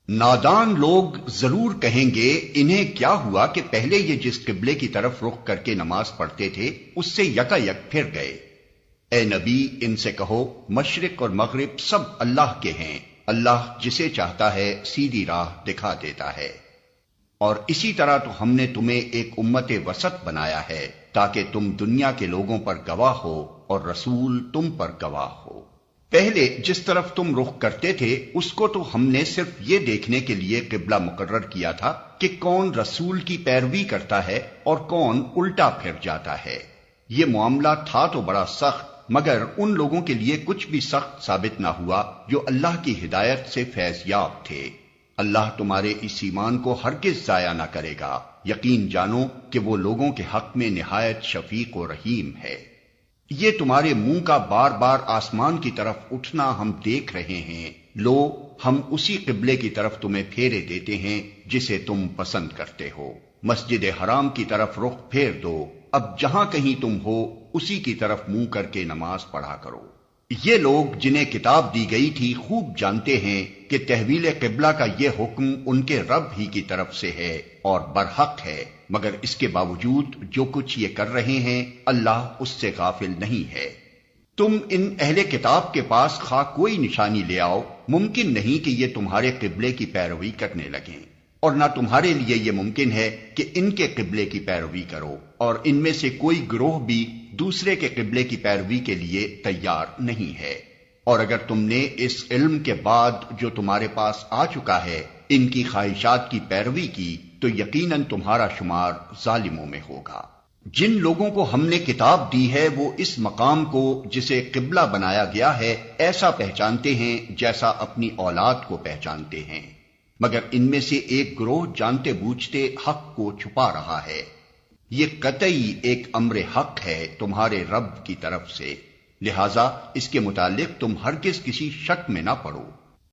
نادان لوگ ضرور کہیں گے انہیں کیا ہوا کہ پہلے یہ جس قبلے کی طرف رخ کر کے نماز پڑھتے تھے اس سے یکا یک پھر گئے۔ اے نبی ان سے کہو مشرق اور مغرب سب اللہ کے ہیں، اللہ جسے چاہتا ہے سیدھی راہ دکھا دیتا ہے۔ اور اسی طرح تو ہم نے تمہیں ایک امت وسط بنایا ہے تاکہ تم دنیا کے لوگوں پر گواہ ہو اور رسول تم پر گواہ ہو۔ پہلے جس طرف تم رخ کرتے تھے اس کو تو ہم نے صرف یہ دیکھنے کے لیے قبلہ مقرر کیا تھا کہ کون رسول کی پیروی کرتا ہے اور کون الٹا پھر جاتا ہے۔ یہ معاملہ تھا تو بڑا سخت، مگر ان لوگوں کے لیے کچھ بھی سخت ثابت نہ ہوا جو اللہ کی ہدایت سے فیض یاب تھے۔ اللہ تمہارے اس ایمان کو ہرگز ضائع نہ کرے گا، یقین جانو کہ وہ لوگوں کے حق میں نہایت شفیق و رحیم ہے۔ یہ تمہارے منہ کا بار بار آسمان کی طرف اٹھنا ہم دیکھ رہے ہیں، لو ہم اسی قبلے کی طرف تمہیں پھیرے دیتے ہیں جسے تم پسند کرتے ہو۔ مسجد حرام کی طرف رخ پھیر دو، اب جہاں کہیں تم ہو اسی کی طرف منہ کر کے نماز پڑھا کرو۔ یہ لوگ جنہیں کتاب دی گئی تھی خوب جانتے ہیں کہ تحویل قبلہ کا یہ حکم ان کے رب ہی کی طرف سے ہے اور برحق ہے، مگر اس کے باوجود جو کچھ یہ کر رہے ہیں اللہ اس سے غافل نہیں ہے۔ تم ان اہل کتاب کے پاس خواہ کوئی نشانی لے آؤ، ممکن نہیں کہ یہ تمہارے قبلے کی پیروی کرنے لگیں، اور نہ تمہارے لیے یہ ممکن ہے کہ ان کے قبلے کی پیروی کرو، اور ان میں سے کوئی گروہ بھی دوسرے کے قبلے کی پیروی کے لیے تیار نہیں ہے۔ اور اگر تم نے اس علم کے بعد جو تمہارے پاس آ چکا ہے ان کی خواہشات کی پیروی کی تو یقیناً تمہارا شمار ظالموں میں ہوگا۔ جن لوگوں کو ہم نے کتاب دی ہے وہ اس مقام کو جسے قبلہ بنایا گیا ہے ایسا پہچانتے ہیں جیسا اپنی اولاد کو پہچانتے ہیں، مگر ان میں سے ایک گروہ جانتے بوجھتے حق کو چھپا رہا ہے۔ یہ قطعی ایک امر حق ہے تمہارے رب کی طرف سے، لہذا اس کے متعلق تم ہرگز کسی شک میں نہ پڑو۔